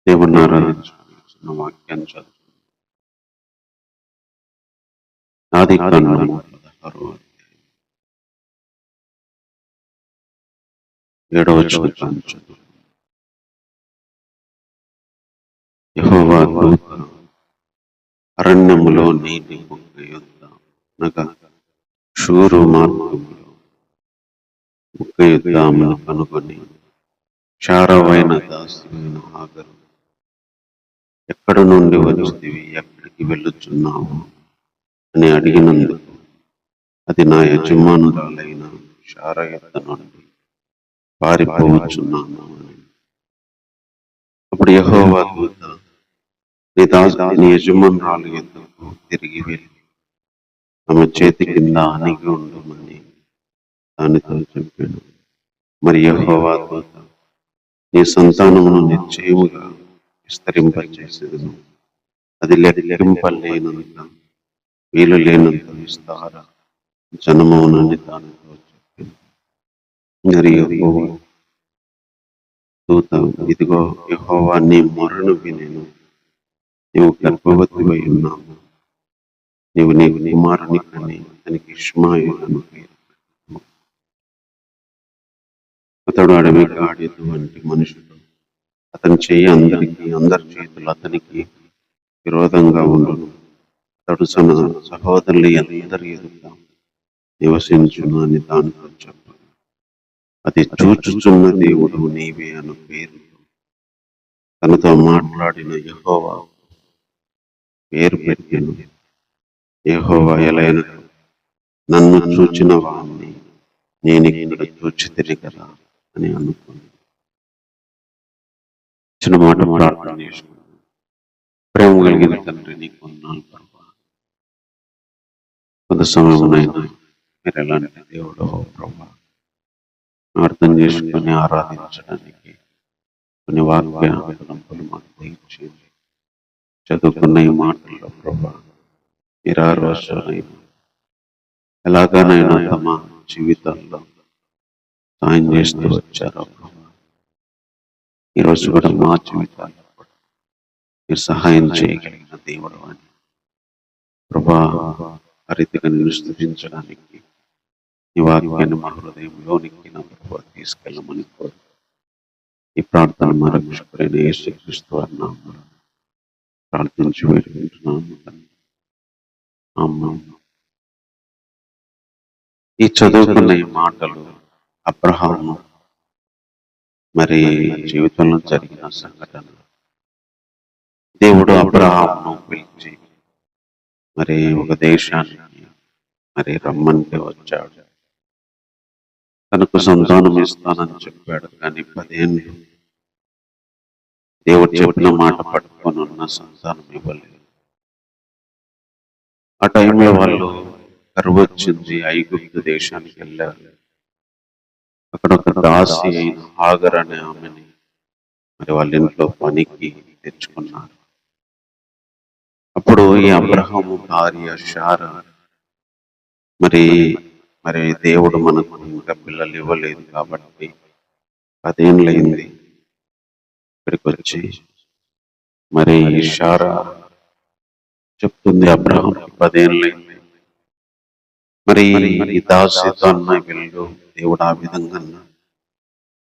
దేవుణ్ణి ఆరాధించడానికి చిన్న వాక్యాన్ని చదువు. ఆదికాండము 16వ అధ్యాయం 7వ వచనం చదువు. యెహోవా దూత అరణ్యములో నీటి బుగ్గ యొద్ద అనగా షూరు మార్గములో బుగ్గ యొద్ద ఆమెను కనుగొని, క్షారవైన దాసివైన హాగరు, ఎక్కడ నుండి వచ్చితివి, ఎక్కడికి వెళ్ళుచున్నావు అని అడిగినందుకు, అది నా యజమానురాలైన శారా యొద్ద నుండి పారిపోవచ్చున్నాను అని. అప్పుడు యెహోవా దూత, నీ యజమానురాలు యొద్దకు తిరిగి వెళ్ళి ఆమె చేతి కింద అణిగి ఉండమని దానితో చెప్పాను. మరి యెహోవా దూత, నీ సంతానమును నిశ్చయముగా విస్తరింపచేసేదను, అది లెక్కింపలేనంత వీలు లేనంత విస్తార జనమవునని దానితో చెప్పాను. మరి యెహోవా దూత, ఇదిగో యెహోవా నీ మొరను వినెను, నీవు గర్భవతివై ఉన్నావు, నీవు నీ కుమారుని కని అతనికి ఇష్మాయేలు పేరు. అతడు అడవి గాడిద వంటి మనుషుడు, అతని చెయ్యి అందరి చేతులు అతనికి విరోధంగా ఉండును. అతడు తన సహోదరులు అందరి ఎదుట నివసించును అని దానితో చెప్పాను. అది చూచుచున్న దేవుడు నీవే అను పేరు తనతో మాట్లాడిన యెహోవా పేరు పెట్టెను. యెహోవా ఎలైన నన్ను చూచిన వాణ్ణి నేను ఇక్కడ చూచితిని కదా అని అనుకున్నాను. చిన్న మాట ప్రార్థన చేసుకున్నాను. ప్రేమ కలిగిన తండ్రి, నీకు వందనాలు ప్రభువా. కొంత సమయమునైనా మీరు ఎలాంటి దేవుడో ప్రభువా అర్థం చేసుకొని ఆరాధించడానికి కొన్ని వాక్యాలను మాకు దయచేయండి. చదువుకున్న ఈ మాటల్లో ప్రభా మీరు ఆ రోజునైనా ఎలాగనైనా తమ జీవితాల్లో సాయం చేస్తూ వచ్చారో ప్రభా, ఈరోజు కూడా మా జీవితాల్లో కూడా మీరు సహాయం చేయగలిగిన దేవుడు అని ప్రభా, ఆ రీతిగా నిన్ను స్తుతించడానికి ఈ వాక్యాన్ని మా హృదయంలోనికి నా ప్రభా తీసుకెళ్ళమని కోరు. ఈ ప్రార్థన మా రక్షకుడైన యేసుక్రీస్తు వారి నామములో ప్రార్థించి వేడుకుంటున్నాను. ఆమేన్. ఈ చదువుకున్న ఈ మాటలు అబ్రహాము మరి జీవితంలో జరిగిన సంఘటన. దేవుడు అబ్రహామును పిలిచి మరి ఒక దేశానికి మరి రమ్మంటే వచ్చాడు. తనకు సంతానం ఇస్తానని చెప్పాడు, కానీ 10 ఏళ్ళు దేవుడు చెప్పిన మాట పట్టుకొని ఉన్న సంతానం ఇవ్వలేదు. ఆ టైంలో వాళ్ళు కరువు వచ్చింది, ఐగుప్తు దేశానికి వెళ్ళారు. అక్కడ ఒక దాసి అయిన హాగర్ అనే ఆమెని మరి వాళ్ళ ఇంట్లో పనికి తెచ్చుకున్నారు. అప్పుడు ఈ అబ్రహాము భార్య శారా మరి మరి దేవుడు మనకు ఇంకా పిల్లలు ఇవ్వలేదు కాబట్టి 10 ఏళ్ళయింది ఇక్కడికి వచ్చి. మరి శారా చెప్తుంది అబ్రహాం 10 ఏళ్ళయింది, మరి ఈ దాసితో అన్న వెళ్ళు, దేవుడు ఆ విధంగా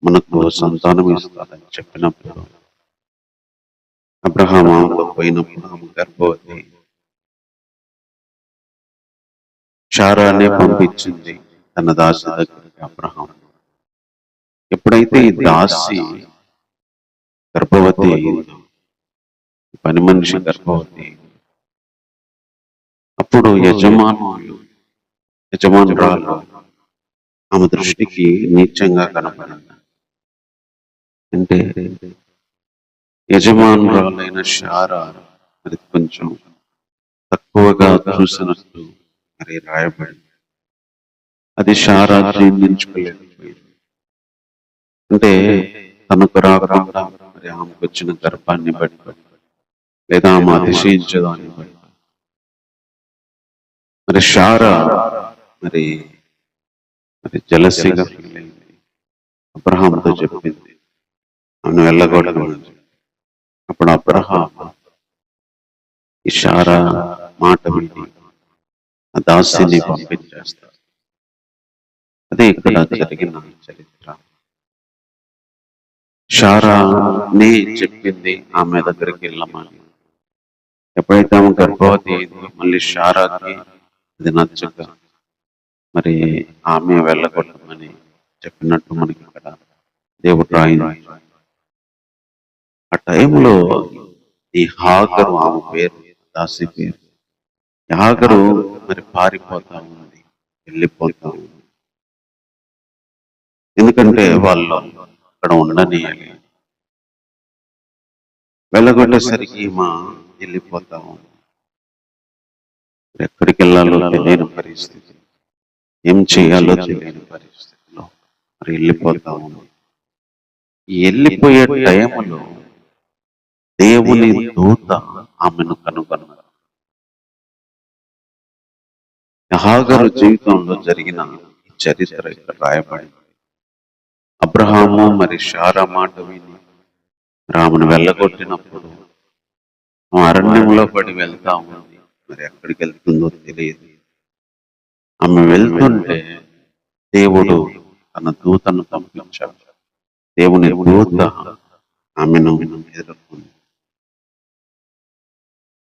మనకు సంతానం ఇస్తాడని చెప్పినప్పుడు అబ్రహాం ఆమెతో పోయినప్పుడు ఆమె గర్భవతి. శారానే పంపించింది తన దాసి దగ్గరికి అబ్రహాం. ఎప్పుడైతే ఈ దాసి గర్భవతి అయిందో, పని మనిషి గర్భవతి అయింది, అప్పుడు యజమానురాలు ఆమె దృష్టికి నీచంగా కనపడింది. అంటే యజమానురాలైన శారా మరి కొంచెం తక్కువగా చూసినట్టు మరి రాయబడింది. అది శారా జీర్ణించుకోలేకపోయింది. అంటే తనకు రాకుండా మరి ఆమెకు వచ్చిన గర్భాన్ని బట్టి లేదా ఆమె అతిశయించదాన్ని బట్టి మరి శారా మరి జలసిగా ఫీల్ అయింది. అబ్రహాంతో చెప్పింది, ఆమెను వెళ్ళగొట్టమని. అప్పుడు అబ్రహాం ఈ శారా మాట విని ఆ దాసిని పంపించేస్తారు. అదే ఇక్కడ జరిగిన చరిత్ర. శారానే చెప్పింది ఆమె దగ్గరికి వెళ్ళమని. ఎప్పుడైతే ఆమె గర్భవతి అయింది, మళ్ళీ శారాకి అది నచ్చక మరి ఆమె వెళ్ళగొట్టమని చెప్పినట్టు మనకి ఇక్కడ దేవుడు రాయింది. ఆ టైంలో ఈ హాగరు, ఆమె పేరు, దాసి పేరు హాగరు మరి పారిపోతా ఉంది, వెళ్ళిపోతా ఉంది. ఎందుకంటే వాళ్ళు అక్కడ ఉండనియాలి. వెళ్ళగొట్టేసరికి మా వెళ్ళిపోతా ఉంది. ఎక్కడికి వెళ్ళాలో తెలియని పరిస్థితి, ఏం చేయాలో తెలియని పరిస్థితిలో మరి వెళ్ళిపోతా ఉంది. వెళ్ళిపోయే టైంలో దేవుని దూత ఆమెను కనుగొన్నారు. హాగరు జీవితంలో జరిగిన చరిత్ర ఇక్కడ రాయబడింది. అబ్రహాము మరి శారా మాట విని రామును వెళ్ళగొట్టినప్పుడు అరణ్యంలో పడి వెళ్తా ఉంది. మరి ఎక్కడికి వెళ్తుందో తెలియదు. ఆమె వెళ్తుంటే దేవుడు తన దూతను పంపించాడు. దేవుని దూత ఆమెను ఎదుర్కొంది.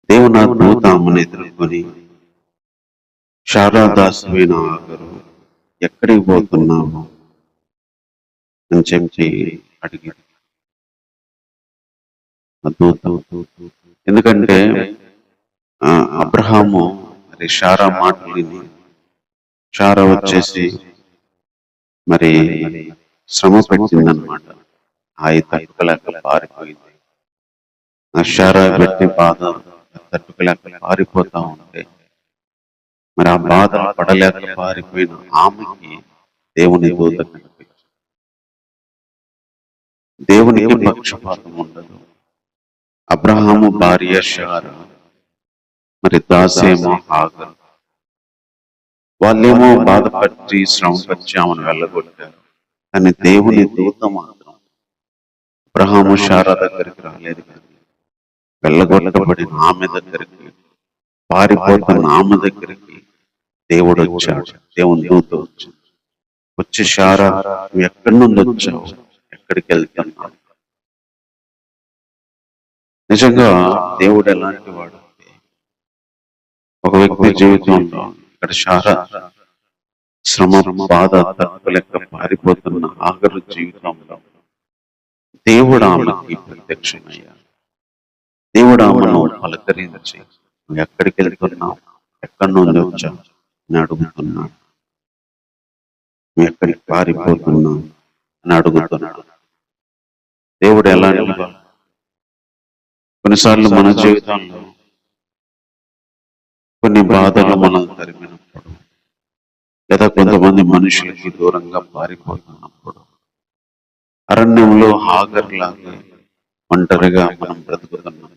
దేవుని దూత ఆమెను ఎదుర్కొని, శారదాసువైన హాగరు ఎక్కడికి పోతున్నావు అని చెప్పి అడిగాడు దూత. ఎందుకంటే అబ్రహాము మరి శారా మాటలు విని, శారా వచ్చేసి మరి శ్రమ పెట్టిందనమాట. తట్టుకోలేక పారిపోయింది. ఆ శారా పెట్టి బాధ తట్టుకోలేక పారిపోతా ఉంటే మరి ఆ బాధ పడలేక పారిపోయిన ఆమెకి దేవుని దూత కనిపించింది. దేవునికి పక్షపాతం ఉండదు. అబ్రహాము భార్య శారా, మరి దాసేమో హాగరు. వాళ్ళేమో బాధపడి శ్రమపరిచి ఆమెను వెళ్ళగొట్టారు. కానీ దేవుని దూత మాత్రం అబ్రహాము శారా దగ్గరికి రాలేదు. కానీ వెళ్ళగొట్టబడిన ఆమె దగ్గరికి, పారిపోతున్న ఆమె దగ్గరికి దేవుడు వచ్చాడు. దేవుని దూత వచ్చింది. వచ్చి శారా, నువ్వు ఎక్కడి నుండి వచ్చావు, ఎక్కడికి వెళ్తున్నావు? నిజంగా దేవుడు ఎలాంటి వాడు? ఒక వ్యక్తి జీవితంలో ఇక్కడ శారా శ్రమ బాధ తట్టుకోలేక పారిపోతున్న హాగరు జీవితంలో దేవుడు ఆమెకి ప్రత్యక్షమయ్యాడు. దేవుడు ఆమెను పలకరించి, నువ్వు ఎక్కడికి వెళ్తున్నావు, ఎక్కడి నుండి వచ్చావు అని అడుగుతున్నాడు. నువ్వు ఎక్కడికి పారిపోతున్నావు అని అడుగుతున్నాడు. దేవుడు ఎలాంటి వాడు? కొన్నిసార్లు మన జీవితంలో కొన్ని బాధలు మనం తరిమినప్పుడు, లేదా కొంతమంది మనుషులకి దూరంగా పారిపోతున్నప్పుడు, అరణ్యంలో హాగర్ లాగా ఒంటరిగా మనం బ్రతుకుతున్నప్పుడు,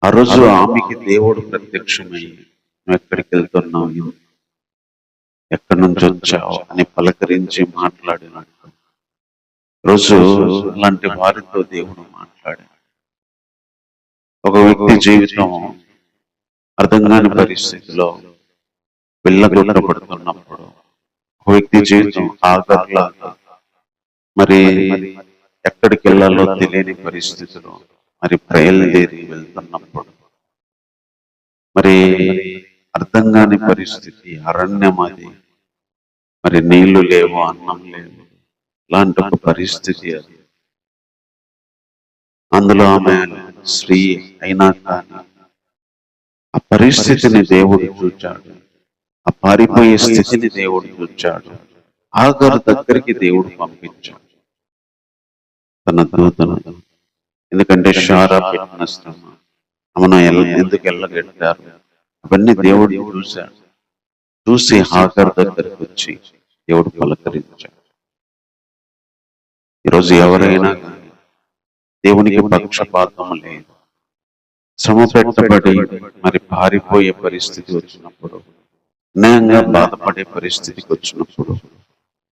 ఆ రోజు ఆమెకి దేవుడు ప్రత్యక్షమై, నువ్వు ఎక్కడికి వెళ్తున్నావు, ఎక్కడి నుంచి వచ్చావు అని పలకరించి మాట్లాడినట్టు రోజు అలాంటి వారితో దేవుడు మాట్లాడాడు. ఒక వ్యక్తి జీవితం అర్థం కాని పరిస్థితిలో వెళ్ళగొట్టబడుతున్నప్పుడు, ఒక వ్యక్తి జీవితం ఆగర్లాగా మరి ఎక్కడికి వెళ్ళాలో తెలియని పరిస్థితిలో మరి బయలుదేరి వెళ్తున్నప్పుడు, మరి అర్థం కాని పరిస్థితి, అరణ్యం అది, మరి నీళ్లు లేవు, అన్నం లేవు, లాంటి ఒక పరిస్థితి అది. అందులో ఆమె స్త్రీ అయినా కానీ ఆ పరిస్థితిని దేవుడు చూచాడు. ఆ పారిపోయే స్థితిని దేవుడు చూచాడు. హాగరు దగ్గరికి దేవుడు పంపించాడు తన దూతను. ఎందుకంటే శారా పెట్టిన శ్రమ, ఆమెను ఎందుకు వెళ్ళగట్టారు, అవన్నీ దేవుడు చూశాడు. చూసి హాగరు దగ్గరికి వచ్చి దేవుడు పలకరించాడు. ఈరోజు ఎవరైనా కానీ దేవునికి పక్షపాతం లేదు. శ్రమ పెట్టబడి మరి పారిపోయే పరిస్థితి వచ్చినప్పుడు, అన్యాయంగా బాధపడే పరిస్థితికి వచ్చినప్పుడు,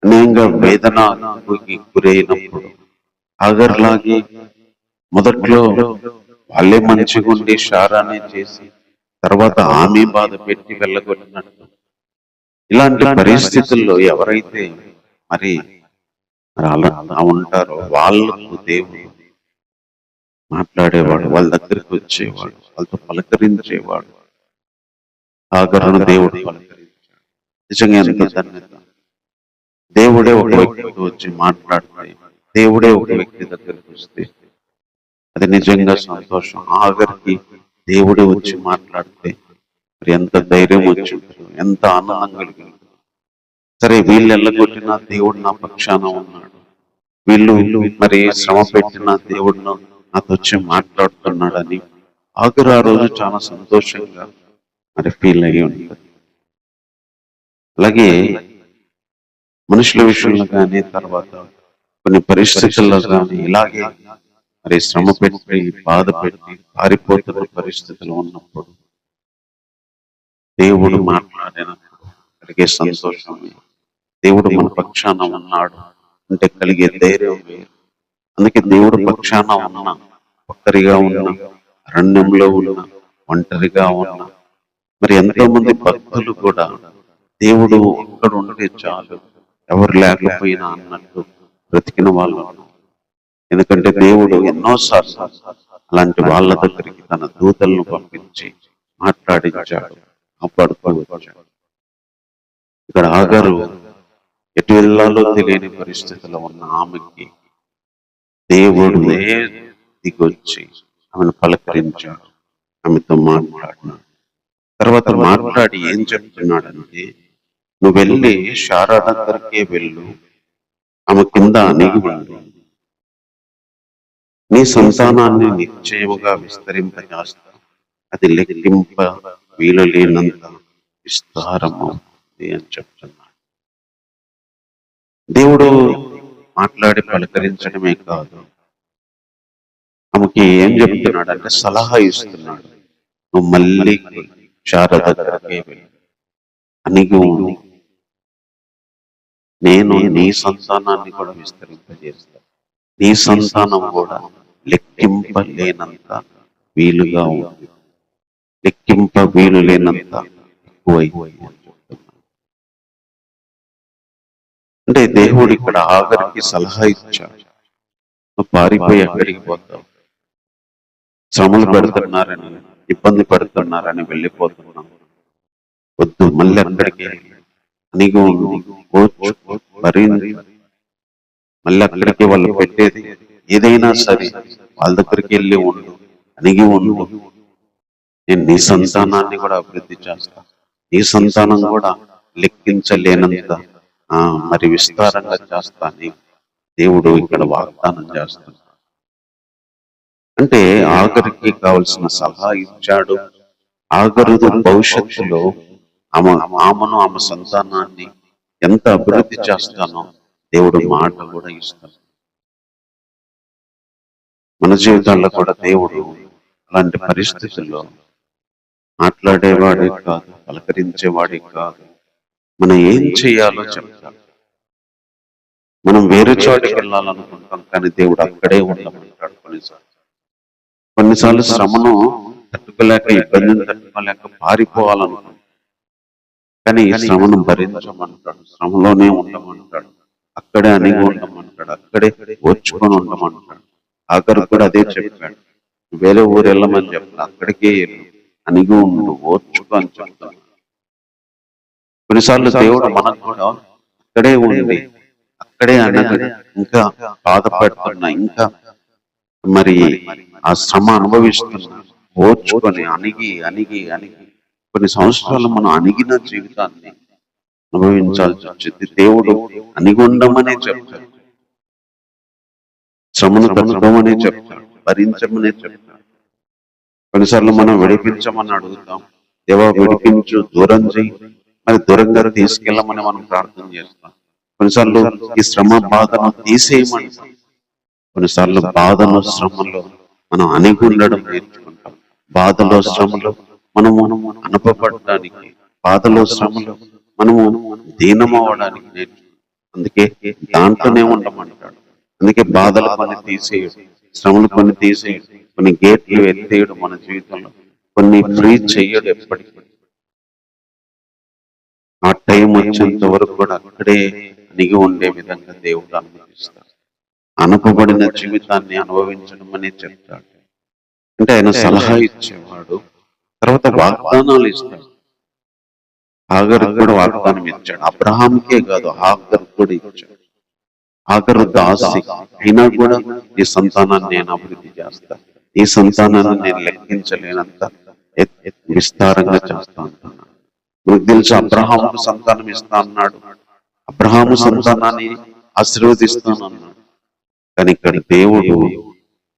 అన్యాయంగా వేదనకి గురైనప్పుడు, ఆగర్లాగే మొదట్లో వాళ్ళే మంచిగా ఉండి షారానే చేసి తర్వాత ఆమె బాధ పెట్టి వెళ్ళగొట్టినట్టు ఇలాంటి పరిస్థితుల్లో ఎవరైతే మరి అలా ఉంటారో వాళ్ళకు దేవుడు మాట్లాడేవాడు, వాళ్ళ దగ్గరికి వచ్చేవాడు, వాళ్ళతో పలకరించేవాడు. ఆగరును దేవుడు పలకరించాడు. నిజంగా ఎంత ధన్యత. దేవుడే ఒక వ్యక్తికి వచ్చి మాట్లాడితే, దేవుడే ఒక వ్యక్తి దగ్గరికి వస్తే అది నిజంగా సంతోషం. ఆగరికి దేవుడే వచ్చి మాట్లాడితే మరి ఎంత ధైర్యం వచ్చి ఉంటుంది, ఎంత ఆనందం కలిగి ఉంటుంది. సరే, వీళ్ళు ఎల్లగొట్టినా దేవుడు నా పక్షాన ఉన్నాడు, వీళ్ళు మరి శ్రమ పెట్టిన దేవుడు నాతో వచ్చి మాట్లాడుతున్నాడని ఆగరు ఆ రోజు చాలా సంతోషంగా మరి ఫీల్ అయ్యి ఉంటుంది. అలాగే మనుషుల విషయంలో కానీ తర్వాత కొన్ని పరిస్థితుల్లో కానీ ఇలాగే మరి శ్రమ పెట్టి బాధ పెట్టి పారిపోతున్న పరిస్థితులు ఉన్నప్పుడు దేవుడు మాట్లాడినప్పుడు కలిగే సంతోషమే, దేవుడు మన పక్షాన ఉన్నాడు అంటే కలిగే ధైర్యం వేరు. అందుకే దేవుడు పక్షాన ఉన్నా, ఒక్కరిగా ఉన్నా, అరణ్యంలో ఉన్నా, ఒంటరిగా ఉన్నా, మరి ఎంతో మంది భక్తులు కూడా దేవుడు ఒక్కడ ఉంటే చాలు, ఎవరు లేకపోయినా అన్నట్టు బ్రతికిన వాళ్ళు. ఎందుకంటే దేవుడు ఎన్నోసార్లు అలాంటి వాళ్ళ దగ్గరికి తన దూతలను పంపించి మాట్లాడించాడు, కాపాడుతూ వచ్చాడు. ఇక్కడ ఆగరు ఎటు వెళ్ళాలో తెలియని పరిస్థితిలో ఉన్న ఆమెకి దేవుడు దిగొచ్చి ఆమెను పలకరించాడు, ఆమెతో మాట్లాడినాడు. తర్వాత మాట్లాడి ఏం చెప్తున్నాడంటే, నువ్వు వెళ్ళి శారా దగ్గరికే వెళ్ళు, ఆమె కింద అణిగి ఉండు, నీ సంతానాన్ని నిశ్చయముగా విస్తరింపజేస్తా, అది లెక్కింప వీలు లేనంత విస్తారమవుతుంది అని చెప్తున్నాడు. దేవుడు మాట్లాడి పలకరించడమే కాదు, ఆమెకి ఏం చెప్తున్నాడు అంటే సలహా ఇస్తున్నాడు. నువ్వు మళ్ళీ శారద దగ్గరకే వెళ్ళి అణిగి ఉండి, నేను నీ సంతానాన్ని కూడా విస్తరింపజేస్తాను, నీ సంతానం కూడా లెక్కింపలేనంత వీలుగా ఉంది, లెక్కింప వీలు లేనంత ఎక్కువైంది అని చెప్తున్నాను. అంటే దేవుడు ఇక్కడ ఆగరికి సలహా ఇచ్చాడు, నువ్వు పారిపోయి ఎక్కడికి పోతావు, శ్రమలు పెడుతున్నారని, ఇబ్బంది పెడుతున్నారని వెళ్ళిపోతున్నావు, వద్దు, మళ్ళీ అక్కడికి అణిగి మళ్ళీ అక్కడికి వాళ్ళు పెట్టేది ఏదైనా సరే వాళ్ళ దగ్గరికి వెళ్ళి ఉండు, అణిగి ఉండు, నేను నీ సంతానాన్ని కూడా అభివృద్ధి చేస్తా, నీ సంతానం కూడా లెక్కించలేనంత మరి విస్తారంగా చేస్తానని దేవుడు ఇక్కడ వాగ్దానం చేస్తాడు. అంటే ఆగరికి కావలసిన సలహా ఇచ్చాడు. ఆగరు భవిష్యత్తులో ఆమెను ఆమె సంతానాన్ని ఎంత అభివృద్ధి చేస్తానో దేవుడు మాట కూడా ఇస్తాడు. మన జీవితాల్లో కూడా దేవుడు అలాంటి పరిస్థితుల్లో మాట్లాడేవాడే కాదు, పలకరించేవాడే కాదు, మనం ఏం చేయాలో చెప్తాడు. మనం వేరే చోటికి వెళ్ళాలనుకుంటాం, కానీ దేవుడు అక్కడే ఉండమంటాడు. కొన్నిసార్లు శ్రమను తట్టుకోలేక, ఇబ్బందిని తట్టుకోలేక పారిపోవాలనుకుంటాం, కానీ ఈ శ్రమను భరించమంటాడు, శ్రమలోనే ఉండమంటాడు, అక్కడే అణిగి ఉండమంటాడు, అక్కడే ఓర్చుకొని ఉండమంటాడు. ఆఖరు కూడా అదే చెప్పాడు, వేరే ఊరు వెళ్ళమని చెప్పాడు, అక్కడికే వెళ్ళు, అణిగి ఉండు, ఓర్చుకో అని చెప్తాడు. కొన్నిసార్లు దేవుడు మనకు కూడా అక్కడే ఉండి, అక్కడే అనగా ఇంకా బాధపడుతున్నా, ఇంకా మరి ఆ శ్రమ అనుభవిస్తున్నా, ఓర్చుకొని అణిగి అణిగి అణిగి కొన్ని సంవత్సరాలు మనం అణిగిన జీవితాన్ని అనుభవించాల్సి వచ్చింది. దేవుడు అణిగి ఉండమనే చెప్తాడు, శ్రమను తట్టుకోమనే చెప్తాడు, భరించమనే చెప్తాడు. కొన్నిసార్లు మనం విడిపించమని అడుగుతాం, దేవా విడిపించు, దూరం చేయి, మరి దూరంగా తీసుకెళ్ళమని మనం ప్రార్థన చేస్తాం. కొన్నిసార్లు ఈ శ్రమ బాధను తీసేయమంటాం, కొన్నిసార్లు బాధలో శ్రమలో మనం అణిగి ఉండడం నేర్చుకుంటాం. బాధలో శ్రమలో మనము అనుభవపడడానికి, బాధలో శ్రమలో మనము దీనమవడానికి నేర్చుకుంటాం. అందుకే దాంట్లోనే ఉండమంటాడు, అందుకే బాధలు కొన్ని తీసేయడు, శ్రమలు కొన్ని తీసేయడు, కొన్ని గేట్లు ఎత్తేయడు మన జీవితంలో, కొన్ని ఫ్రీ చెయ్యడు ఎప్పటికీ. ఆ టైం వచ్చేంత వరకు కూడా అక్కడే అణిగి ఉండే విధంగా దేవుడు అనుమతిస్తాడు. అనుపబడిన జీవితాన్ని అనుభవించడం అని చెప్తాడు. అంటే ఆయన సలహా ఇచ్చేవాడు, తర్వాత వాగ్దానాలు ఇస్తాడు. హాగరుకు కూడా వాగ్దానం ఇచ్చాడు. అబ్రహాంకే కాదు, హాగరు కూడా ఇచ్చాడు. హాగరు దాసి అయినా కూడా ఈ సంతానాన్ని నేను అభివృద్ధి చేస్తాను, ఈ సంతానాన్ని నేను లెక్కించలేనంత విస్తారంగా చేస్తా అంటున్నాను. మనకు తెలుసు అబ్రహాముకు సంతానం ఇస్తా అన్నాడు, అబ్రహాము సంతానాన్ని ఆశీర్వదిస్తాను అన్నాడు. కానీ ఇక్కడ దేవుడు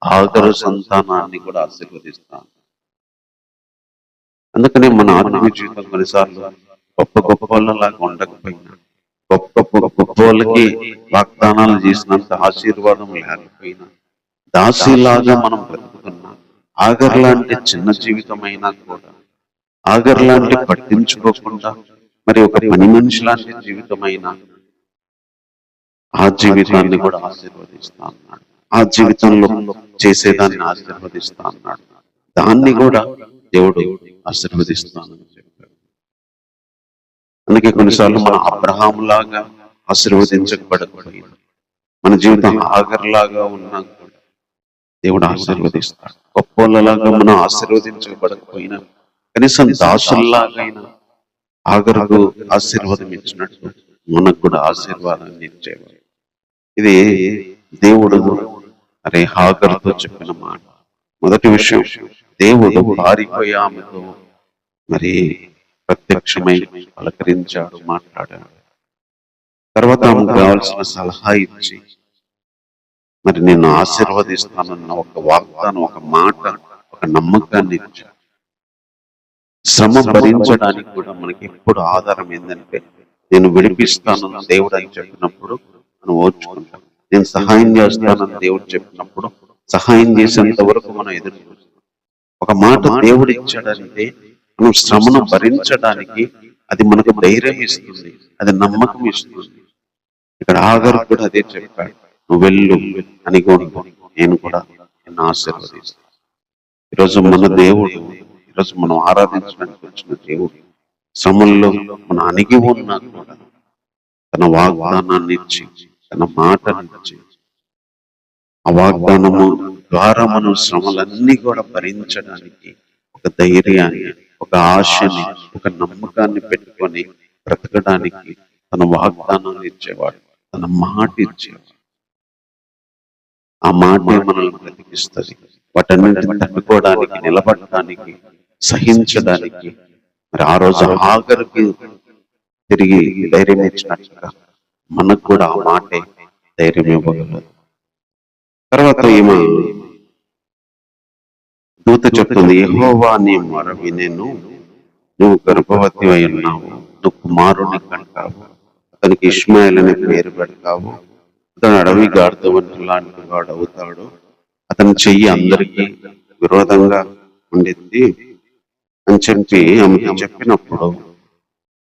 హాగరు సంతానాన్ని కూడా ఆశీర్వదిస్తాను. అందుకనే మన ఆత్మీయ జీవితం కొన్నిసార్లు గొప్ప గొప్ప వాళ్ళలాగా ఉండకపోయినా, గొప్ప వాళ్ళకి వాగ్దానాలు చేసినంత ఆశీర్వాదం లేకపోయినా, దాసిలాగా మనం బ్రతుకుతున్నా, ఆగర్ లాంటి చిన్న జీవితం అయినా కూడా, ఆగర్ లాంటి పట్టించుకోకుండా మరి ఒక పని మనిషి లాంటి జీవితం అయినా, ఆ జీవితాన్ని కూడా ఆశీర్వదిస్తా అన్నాడు. ఆ జీవితంలో చేసేదాన్ని ఆశీర్వదిస్తా అన్నాడు. దాన్ని కూడా దేవుడు ఆశీర్వదిస్తానని చెప్పాడు. అందుకే కొన్నిసార్లు మన అబ్రహాం లాగా ఆశీర్వదించబడకపోయినా, మన జీవితం హాగర్ లాగా ఉన్నా కూడా దేవుడు ఆశీర్వదిస్తాడు. గొప్పలాగా మనం ఆశీర్వదించబడకపోయినా కనీసం దాసుల్లాగైనా హాగరుకు ఆశీర్వాదం ఇచ్చినట్టు మనకు కూడా ఆశీర్వాదాన్ని ఇచ్చేవాడు. ఇది దేవుడు హాగరుతో చెప్పిన మాట. మొదటి విషయం, దేవుడు పారిపోయి ఆమెతో మరి ప్రత్యక్షమై పలకరించాడు, మాట్లాడాడు. తర్వాత ఆమెకు కావాల్సిన సలహా ఇచ్చి మరి నిన్ను ఆశీర్వదిస్తానన్న ఒక వాగ్దానం, ఒక మాట, ఒక నమ్మకాన్ని ఇచ్చాడు. శ్రమ భరించడానికి కూడా మనకి ఎప్పుడు ఆధారం ఏంటంటే, నేను విడిపిస్తానన్న దేవుడు అని చెప్పినప్పుడు మనం ఓర్చుకుంటాం. నేను సహాయం చేస్తానని దేవుడు చెప్పినప్పుడు సహాయం చేసేంత వరకు మనం ఎదురు చూస్తాం. ఒక మాట దేవుడు ఇచ్చాడంటే మనం శ్రమను భరించడానికి అది మనకు ధైర్యం ఇస్తుంది, అది నమ్మకం ఇస్తుంది. ఇక్కడ ఆగరు కూడా అదే చెప్పాడు, నువ్వు వెళ్ళు అని కూడా నేను కూడా నిన్ను ఆశీర్వదిస్తాను. ఈరోజు మన దేవుడు, ఈరోజు మనం ఆరాధించడానికి వచ్చిన దేవుడు శ్రమల్లో మన అణిగి ఉన్నా కూడా తన వాగ్దానాన్ని ఇచ్చి, తన మాటనిచ్చి, ఆ వాగ్దానము ద్వారా మనం శ్రమలన్నీ కూడా భరించడానికి ఒక ధైర్యాన్ని, ఒక ఆశని, ఒక నమ్మకాన్ని పెట్టుకొని బ్రతకడానికి తన వాగ్దానాన్ని ఇచ్చేవాడు, తన మాట ఇచ్చేవాడు. ఆ మాటే మనల్ని బ్రతికిస్తుంది. వాటన్నిటిని తట్టుకోవడానికి, నిలబడటానికి, సహించడానికి మరి ఆ రోజు ఆఖరికి తిరిగి ధైర్యం ఇచ్చినట్లుగా మనకు కూడా ఆ మాటే ధైర్యం ఇవ్వగలదు. తర్వాత ఈమె దూత చెప్తుంది, యెహోవా నీ మొర వినెను, నువ్వు గర్భవతి అయి ఉన్నావు, నువ్వు కుమారుని కంటావు, అతనికి ఇష్మాయేల్ అనే పేరు పెడతావు, అతను అడవి గాడిద వంటి లాంటి వాడు అవుతాడు, అతని చెయ్యి అందరికీ విరోధంగా ఉండింది అని చెప్పి ఆమెకు చెప్పినప్పుడు,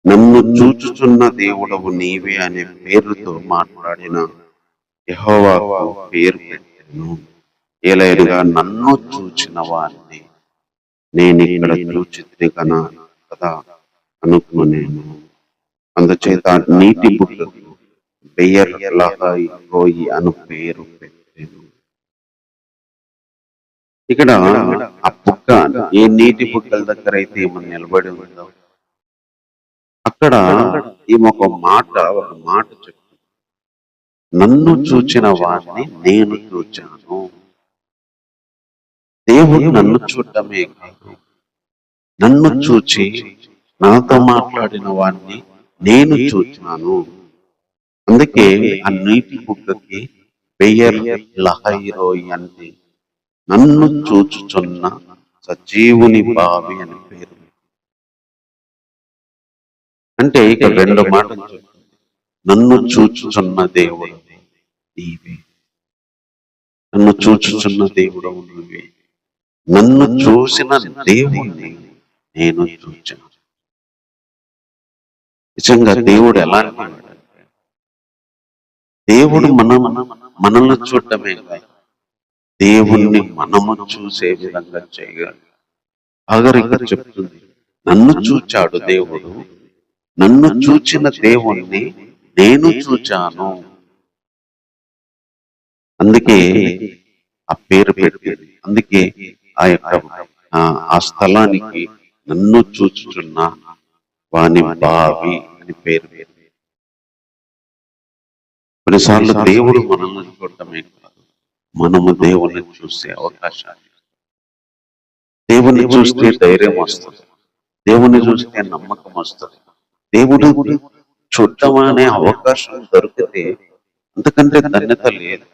నన్ను చూచుచున్న దేవుడవు నీవే అనే పేరుతో మాట్లాడిన యెహోవాకు పేరు పెట్టాను. ఏలైనగా నన్ను చూచిన వారిని నేను ఇక్కడ చూచి కదా అనుకునేను. అందుచేత నీటి బుట్టకు బెయర్ రోయి అను పేరు పెట్టాను. ఇక్కడ ఆ బుక్క ఏ నీటి బుక్కల దగ్గర అయితే ఏమో నిలబడి ఉందో అక్కడ ఈమె ఒక మాట చెప్తుంది, నన్ను చూచిన వారిని నేను చూచాను. దేవుడు నన్ను చూడటమే కాదు, నన్ను చూచి నాతో మాట్లాడిన వారిని నేను చూచాను. అందుకే ఆ నీటి బుక్కకి బెయర్ లహైరోయి అంటే నన్ను చూచుచున్న సజీవుని బావి అని పేరు. అంటే ఇక రెండు మాటలు చెప్తుంది, నన్ను చూచుచున్న దేవుడు నీవే, నన్ను చూచుచున్న దేవుడు నువ్వే, నన్ను చూసిన దేవుణ్ణి నేను చూచాను. నిజంగా దేవుడు ఎలాంటి వాడంటే, దేవుడు మనల్ని చూడటమే కాదు, దేవుణ్ణి మనము చూసే విధంగా చేయగలరు. ఆగర్ ఇక్కడ చెప్తుంది, నన్ను చూచాడు దేవుడు, నన్ను చూచిన దేవుణ్ణి నేను చూచాను. అందుకే ఆ పేరు పెట్టింది. అందుకే ఆ యొక్క ఆ స్థలానికి నన్ను చూచుచున్న వాని బావి అని పేరు పెట్టింది. కొన్నిసార్లు దేవుడు మనల్ని చూడటమే కాదు, మనము దేవుణ్ణి చూసే అవకాశాలు. దేవుణ్ణి చూస్తే ధైర్యం వస్తుంది, దేవుణ్ణి చూస్తే నమ్మకం వస్తుంది. దేవుడు చూడటం అనే అవకాశం దొరికితే అంతకంటే ధన్యత లేదు.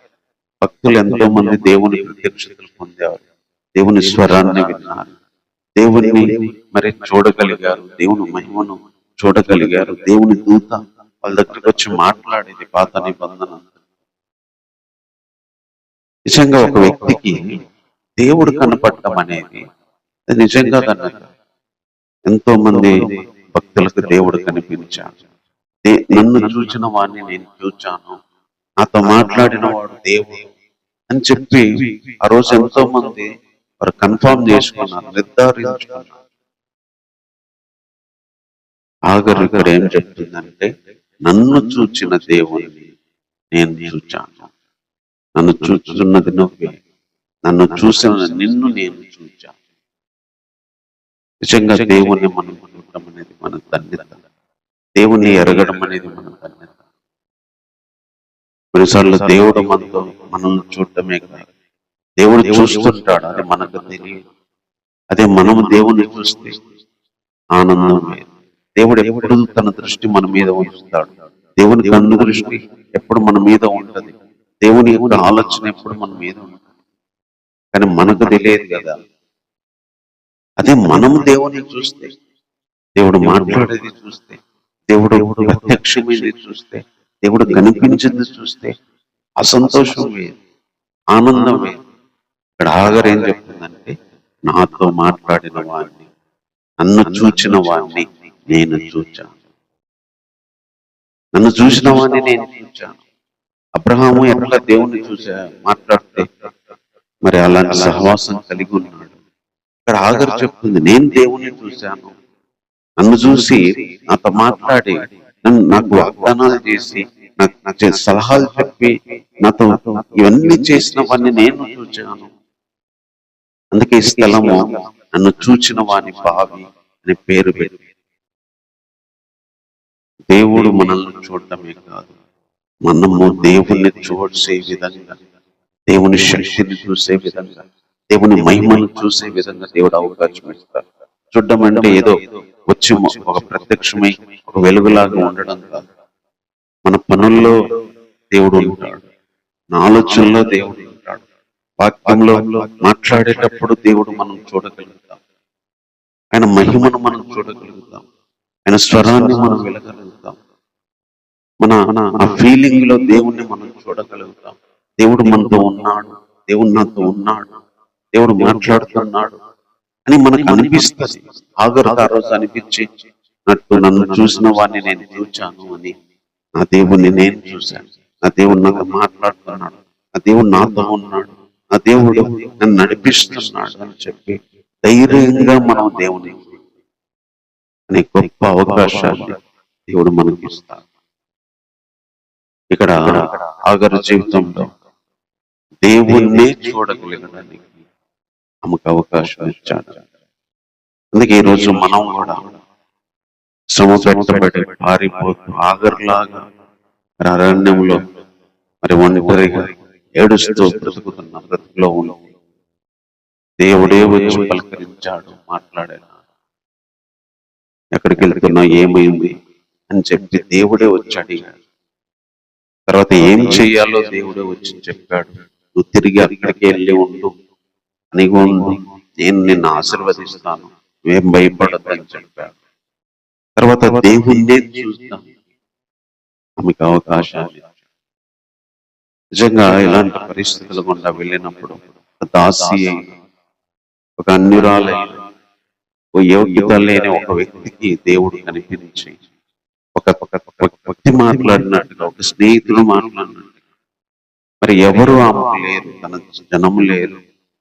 భక్తులు ఎంతో మంది దేవుని ప్రత్యక్షతలు పొందేవారు, దేవుని స్వరాన్ని విన్నారు, దేవుని మరి చూడగలిగారు, దేవుని మహిమను చూడగలిగారు. దేవుని దూత వాళ్ళ దగ్గరికి వచ్చి మాట్లాడేది పాత నిబంధన. నిజంగా ఒక వ్యక్తికి దేవుడు కనపడటం అనేది నిజంగా ధన్యత. ఎంతో మంది భక్తులకు దేవుడు కనిపించాడు. నన్ను చూచిన వాడిని నేను చూచాను, నాతో మాట్లాడిన వాడు దేవుడు అని చెప్పి ఆ రోజు ఎంతో మంది వారు కన్ఫర్మ్ చేసుకున్నారు, నిర్ధారించుకున్నారు. ఆగరు ఇక్కడ ఏం చెప్తుందంటే, నన్ను చూచిన దేవుడిని నేను చూచాను. నన్ను చూచుతున్నది నువ్వే, నన్ను చూసిన నిన్ను నేను చూచాను. నిజంగా దేవుణ్ణి మనం చూడటం అనేది మన ధన్యత, దేవుణ్ణి ఎరగడం అనేది మన ధన్యత. కొన్నిసార్లు దేవుడు మనతో మనల్ని చూడటమే కాదు, దేవుడు చూస్తుంటాడు, అది మనకు తెలియదు. అదే మనము దేవుణ్ణి చూస్తే ఆనందం లేదు. దేవుడు ఎప్పుడు తన దృష్టి మన మీద ఉంచుతాడు. దేవుని కన్ను దృష్టి ఎప్పుడు మన మీద ఉంటది, దేవుని యొక్క ఆలోచన ఎప్పుడు మన మీద ఉంటుంది. కానీ మనకు తెలియదు కదా. అదే మనము దేవుని చూస్తే, దేవుడు మాట్లాడేది చూస్తే, దేవుడు ప్రత్యక్షమైనది చూస్తే, దేవుడు కనిపించింది చూస్తే అసంతోషం వేరు, ఆనందం వేరు. ఇక్కడ ఆగర్ ఏం చెప్తుందంటే, నాతో మాట్లాడిన వాడిని, నన్ను చూచిన వాడిని నేను చూచాను. నన్ను చూసిన వాడిని నేను చూచాను. అబ్రహాము ఎట్లా దేవుణ్ణి మాట్లాడితే మరి అలాంటి సహవాసం కలిగి ఉన్నాడు. ఇక్కడ ఆగర్ చెప్తుంది, నేను దేవుణ్ణి చూశాను, నన్ను చూసి నాతో మాట్లాడి నాకు వాగ్దానాలు చేసి నాకు సలహాలు చెప్పి నాతో ఇవన్నీ చేసిన వాడిని నేను చూచాను. అందుకే ఈ స్థలము నన్ను చూచిన వాని బావి అని పేరు పెట్టి. దేవుడు మనల్ని చూడటమే కాదు, మనము దేవుణ్ణి చూసే విధంగా, దేవుని శక్తిని చూసే విధంగా, దేవుని మహిమను చూసే విధంగా దేవుడు అవకాశం ఇస్తాడు. చూడడం అంటే ఏదో వచ్చి ఒక ప్రత్యక్షమై ఒక వెలుగులాగా ఉండడం కాదు. మన పనుల్లో దేవుడు ఉంటాడు, మన ఆలోచనలో దేవుడు ఉంటాడు, వాక్యంలో మాట్లాడేటప్పుడు దేవుడు మనం చూడగలుగుతాం, ఆయన మహిమను మనం చూడగలుగుతాం, ఆయన స్వరాన్ని మనం వినగలుగుతాం, మన ఆ ఫీలింగ్ లో దేవుణ్ణి మనం చూడగలుగుతాం. దేవుడు మనతో ఉన్నాడు, దేవుడు నాతో ఉన్నాడు, దేవుడు మాట్లాడుతున్నాడు అని మనకు అనిపిస్తుంది. ఆగరు ఆ రోజు అనిపించినట్టు, నన్ను చూసిన వాడిని నేను చూచాను అని, నా దేవుణ్ణి నేను చూశాను, నా దేవుడు నాతో మాట్లాడుతున్నాడు, నా దేవుడు నాతో ఉన్నాడు, నా దేవుడు నన్ను నడిపిస్తున్నాడు అని చెప్పి ధైర్యంగా మనం దేవుని అనే గొప్ప అవకాశాన్ని దేవుడు మనకి ఇస్తాడు. ఇక్కడ ఆగరు జీవితంలో దేవుణ్ణి చూడగలగడానికి ఆమెకు అవకాశం ఇచ్చాడు. అందుకే ఈ రోజు మనం కూడా శ్రమ పెట్టబడి పారిపోతూ ఆగర్లాగా మరి అరణ్యంలో మరి ఒంటరిగా ఏడుస్తూ బ్రతుకుతున్న బ్రతుకులో ఉంది. దేవుడే వచ్చి పలకరించాడు, మాట్లాడాడు. ఎక్కడికి వెళ్తున్నా, ఏమైంది అని చెప్పి దేవుడే వచ్చి అడిగాడు. తర్వాత ఏం చెయ్యాలో దేవుడే వచ్చి చెప్పాడు. నువ్వు తిరిగి అక్కడికి వెళ్ళి ఉండు, అని ఉండు, నేను నిన్ను ఆశీర్వదిస్తాను, నువ్వేం భయపడద్దని చెప్పాడు. తర్వాత దేవుణ్ణే చూస్తాం ఆమెకు అవకాశాలు. నిజంగా ఇలాంటి పరిస్థితుల గుండా వెళ్ళినప్పుడు ఒక దాసి ఒక అన్యురాలైన ఓ యోగ్యత లేని ఒక వ్యక్తికి దేవుడు కనిపించి ఒక వ్యక్తి మాట్లాడినట్టుగా, ఒక స్నేహితుడు మాట్లాడినట్టుగా, మరి ఎవరు ఆమెకు లేరు, తన జనము లేరు,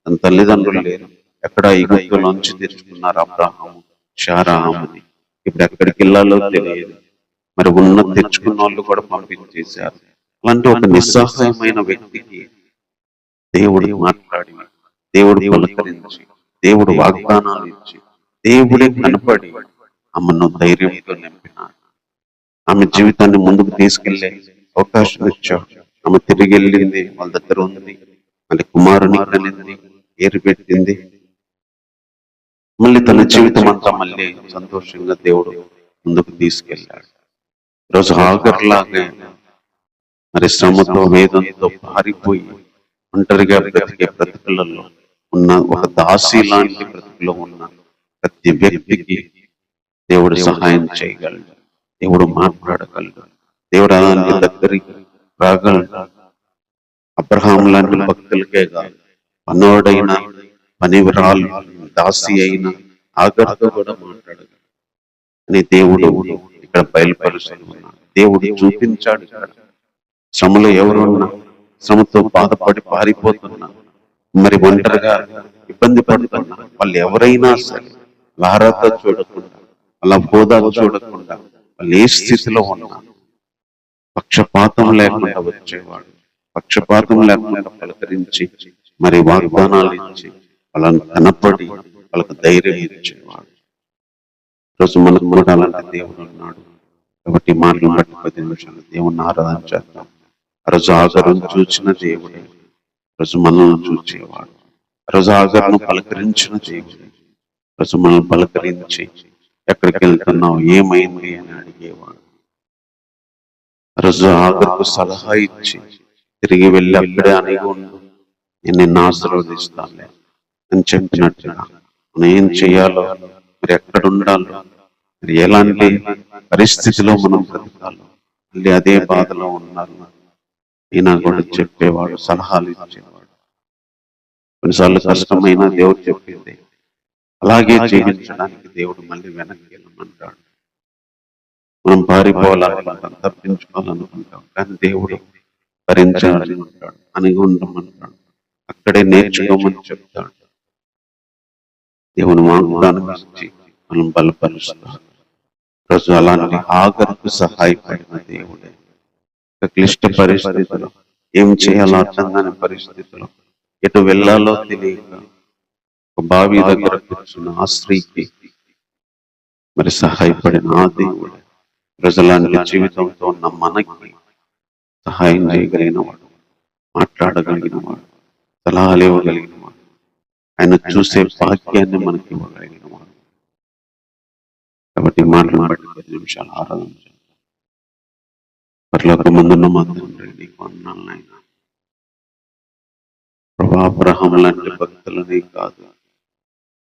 తన తల్లిదండ్రులు లేరు. ఎక్కడ ఐగుప్తులోంచి తెచ్చుకున్నారు అబ్రహాము, శారా ఆమెని. ఇప్పుడు ఎక్కడికి వెళ్ళాలో తెలియదు. మరి ఉన్న తెచ్చుకున్న వాళ్ళు కూడా పంపించేశారు. అలాంటి ఒక నిస్సహాయమైన వ్యక్తికి దేవుడు మాట్లాడి, దేవుడు పలకరించి, దేవుడు వాగ్దానాలు ఇచ్చి, దేవుడే కనపడి ఆమెను ధైర్యంతో నింపినాడు. ఆమె జీవితాన్ని ముందుకు తీసుకెళ్లే అవకాశం ఇచ్చాడు. ఆమె తిరిగి వెళ్ళింది, వాళ్ళ దగ్గర ఉంది, మళ్ళీ కుమారుని కలిగింది, ఏరు పెట్టింది. మళ్ళీ తన జీవితం అంతా మళ్ళీ సంతోషంగా దేవుడు ముందుకు తీసుకెళ్ళాడు. ఈరోజు ఆగర్లాగా మరి శ్రమతో వేదంతో పారిపోయి ఒంటరిగా బ్రతికే బ్రతుకులలో ఉన్న ఒక దాసి లాంటి బ్రతుకులో ఉన్న ప్రతి వ్యక్తికి దేవుడు సహాయం చేయగలడు, దేవుడు మాట్లాడగలడు, దేవుడు అలాంటి దగ్గరికి రాగలడు. అబ్రహాం లాంటి భక్తులకే కాదు, పనోడైన పనివిరాలు దాసి అయిన ఆగర్తో కూడా మాట్లాడగలడు అని దేవుడు ఇక్కడ బయలుపరుస్తున్నాడు. దేవుడు చూపించాడు. ఇక్కడ శ్రమలో ఎవరున్నా, శ్రమతో బాధపడి పారిపోతున్నా, మరి ఒంటరిగా ఇబ్బంది పడుతున్నా, వాళ్ళు ఎవరైనా సరే లారాతో చూడకుండా, వాళ్ళ హోదా చూడకుండా, వాళ్ళు ఏ స్థితిలో ఉన్నా పక్షపాతం లేకుండా వచ్చేవాడు, పక్షపాతం లేకుండా పలకరించి మరి వాగ్దానాలు ఇచ్చి వాళ్ళని కనపడి వాళ్ళకు ధైర్యం ఇచ్చేవాడు. ఈరోజు మనకు కూడా అలాంటి దేవుడు ఉన్నాడు. కాబట్టి మాటలు బట్టి 10 నిమిషాలు దేవుణ్ణి ఆరాధన చేద్దాం. ఆ రోజు ఆగరును చూచిన దేవుడే రోజు మనల్ని చూచేవాడు. ఆ రోజు ఆగరును పలకరించిన దేవుడే రోజు మనల్ని పలకరించి ఎక్కడికి వెళ్తున్నావు, ఏమైంది అని అడిగేవాడు. ఆ రోజు ఆగరుకు సలహా ఇచ్చి తిరిగి వెళ్ళి అక్కడే అనిగి ఉండు, నేను నిన్ను ఆశీర్వదిస్తానులే అని చెప్పినట్టుగా మనం ఏం చేయాలో, మరి ఎక్కడ ఉండాలో, మరి ఎలాంటి పరిస్థితిలో మనం బ్రతకాలో, మళ్ళీ అదే బాధలో ఉన్నారు ఈయన కూడా చెప్పేవాడు, సలహాలు ఇచ్చేవాడు. కొన్నిసార్లు కష్టమైన దేవుడు చెప్పింది అలాగే జీవించడానికి దేవుడు మళ్ళీ వెనక్కి వెళ్ళమంటాడు. మనం పారిపోవాలనుకుంటాం, తప్పించుకోవాలనుకుంటాం, కానీ దేవుడు భరించాలనుకుంటాడు, అనిగి ఉండమంటాడు, అక్కడే నేర్చుకోమని చెప్తాడు. దేవుని వాగ్దానం ఇచ్చి మనం బలపరుస్తాడు. రోజు అలాంటి ఆగరుకు సహాయపడిన దేవుడే క్లిష్ట పరిస్థితుల్లో, ఏం చేయాలో అర్థం కాని పరిస్థితుల్లో, ఎటు వెళ్ళాలో తెలియక ఒక బావి దగ్గర కూర్చున్న ఆ స్త్రీకి మరి సహాయపడిన ఆ దేవుడు ప్రజలాంటి జీవితంతో ఉన్న మనకి సహాయం చేయగలిగిన వాడు, మాట్లాడగలిగిన వాడు, సలహాలు ఇవ్వగలిగిన వాడు, ఆయన చూసే భాగ్యాన్ని మనకి ఇవ్వగలిగిన వాడు. కాబట్టి మాటలను బట్టి 10 నిమిషాలు ఆరాధన చేద్దాం. పట్ల ముందున్న మా తండ్రి నీకు వందనాలు నాయనా. ప్రభా, అబ్రహాం లాంటి భక్తులని కాదు,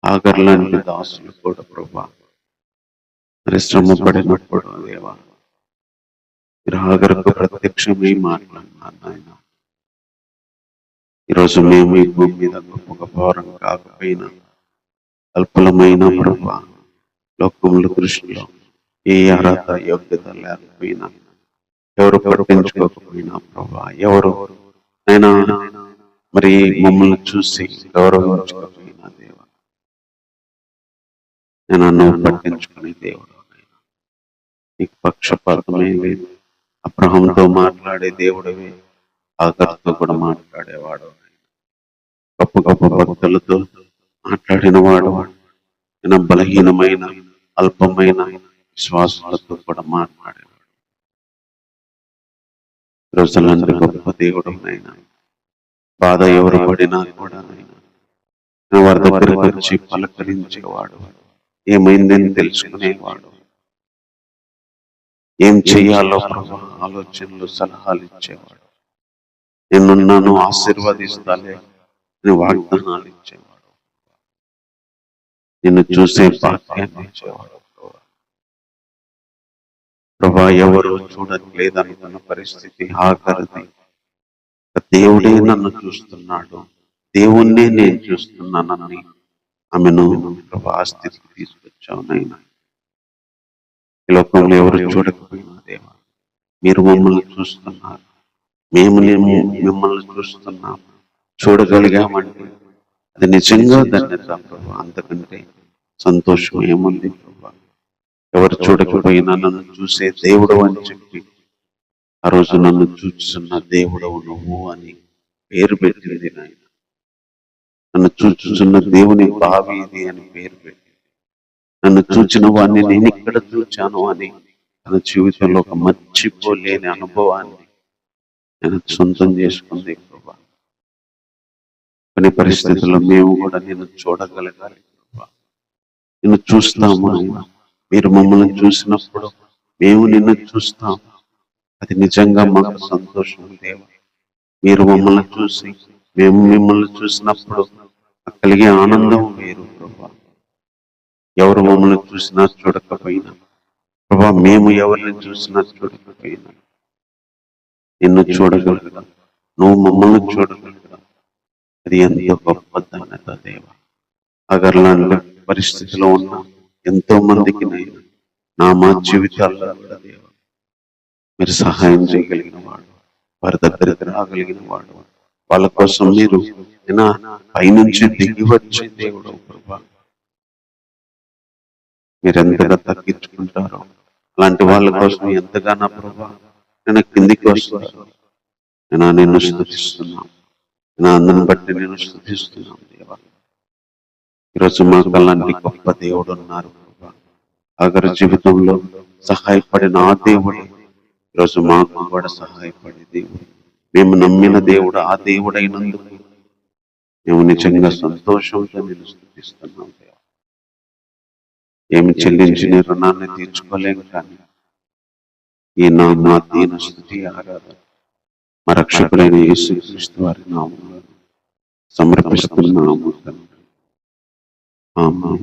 ఆగర్ లాంటి దాసులు కూడా ప్రభా మరి శ్రమ పడినప్పుడు దేవా మీరు ఆగరుకు ప్రత్యక్షమై మాట్లాడినారు నాయన. ఈరోజు మేము ఈ భూమి మీద గొప్ప భారం కాకపోయినా, అల్పులమైన ప్రభా, లోకముల దృష్టిలో ఏ అర్హత యోగ్యత లేకపోయినా, ఎవరు పట్టించుకోకపోయినా ప్రభా, ఎవరు అయినా మరి మమ్మల్ని చూసి గౌరవించుకోకపోయినా దేవా, నేను నువ్వు పట్టించుకునే దేవుడు, నీకు పక్షపాతమే లేదు. అబ్రహాంతో మాట్లాడే దేవుడివి, ఆగరుతో కూడా మాట్లాడేవాడు, గొప్ప గొప్ప భక్తులతో మాట్లాడిన వాడు, నేను బలహీనమైన అల్పమైన విశ్వాసాలతో కూడా మాట్లాడేవాడు. రోజులంటే గొప్ప దేవుడు నైనా, బాధ ఎవరు పడినా కూడా నైనా వారి దగ్గరకు వచ్చి పలకరించేవాడు, ఏమైందని తెలుసుకునేవాడు, ఏం చెయ్యాలో ఆలోచనలు సలహాలు ఇచ్చేవాడు, నేనున్నాను ఆశీర్వదిస్తాలే అని వాగ్దానాలు ఇచ్చేవాడు, నిన్ను చూసే భాగ్యాన్ని ఇచ్చేవాడు. ప్రభా, ఎవరు చూడట్లేదనుకున్న పరిస్థితి ఆఖరిది, దేవుడే నన్ను చూస్తున్నాడు, దేవుణ్ణే నేను చూస్తున్నానని ఆమెను ప్రభా ఆ స్థితికి తీసుకొచ్చావు నైనా. ఈ లోకంలో ఎవరు చూడకపోయినా దేవా, మీరు మమ్మల్ని చూస్తున్నారు, మిమ్మల్ని చూస్తున్నాం, చూడగలిగామంటే అది నిజంగా ధన్యత ప్రభా. అంతకంటే సంతోషం ఏముంది ప్రభా? ఎవరు చూడకపోయినా నన్ను చూసే దేవుడు అని చెప్పి ఆ రోజు నన్ను చూస్తున్న దేవుడవు నువ్వు అని పేరు పెట్టింది నాయన. నన్ను చూచుచున్న దేవుని బావి ఇది అని పేరు పెట్టి, నన్ను చూచిన వాడిని నేను ఇక్కడ చూచాను అని తన జీవితంలో ఒక మర్చిపోలేని అనుభవాన్ని నేను సొంతం చేసుకుంది ప్రభా. కొన్ని పరిస్థితుల్లో మేము కూడా నిన్ను చూడగలగాలి ప్రభా. నిన్ను చూస్తాము ఆయన. మీరు మమ్మల్ని చూసినప్పుడు మేము నిన్ను చూస్తాం. అది నిజంగా మాకు సంతోషం దేవ. మీరు మమ్మల్ని చూసి మేము మిమ్మల్ని చూసినప్పుడు కలిగే ఆనందం వేరు ప్రభా. ఎవరు మమ్మల్ని చూసినా చూడకపోయినా ప్రభా, మేము ఎవరిని చూసినా చూడకపోయినా నిన్ను చూడగలగడం, నువ్వు మమ్మల్ని చూడగలగడం, అది ఎంతో గొప్ప ధన్యత దేవ. అగర్లాంటి పరిస్థితిలో ఉన్న ఎంతో మందికి నా మా జీవితాల్లో కూడా దేవ మీరు సహాయం చేయగలిగిన వాడు, వారి దగ్గరికి రాగలిగిన వాడు. వాళ్ళ కోసం మీరు పైనుంచి దిగి వచ్చే దేవుడు ప్రభా. మీరు ఎంతగా తగ్గించుకుంటారో అలాంటి వాళ్ళ కోసం ఎంతగానో ప్రభా నేను కిందికి వస్తాను. నేను నిన్ను స్తుతిస్తున్నాను, నా అందరిని బట్టి నేను స్తుతిస్తున్నాను దేవా. ఈరోజు మాకు అలాంటి గొప్ప దేవుడు ఉన్నారు ప్రభా. ఆఖరి జీవితంలో సహాయపడిన ఆ దేవుడు ఈరోజు మాకు కూడా సహాయపడే దేవుడు. మేము నమ్మిన దేవుడు ఆ దేవుడైనందుకు మేము నిజంగా సంతోషంతో నేను స్తుతిస్తున్నాం దేవా. ఏమి చెల్లించిన రుణాన్ని తీర్చుకోలేము, కానీ ఈ నా దీన స్తుతి ఆరాధన మా రక్షకుడైన యేసుక్రీస్తు వారి నామములో సమర్పిస్తున్నాము తండ్రి. ఆమేన్.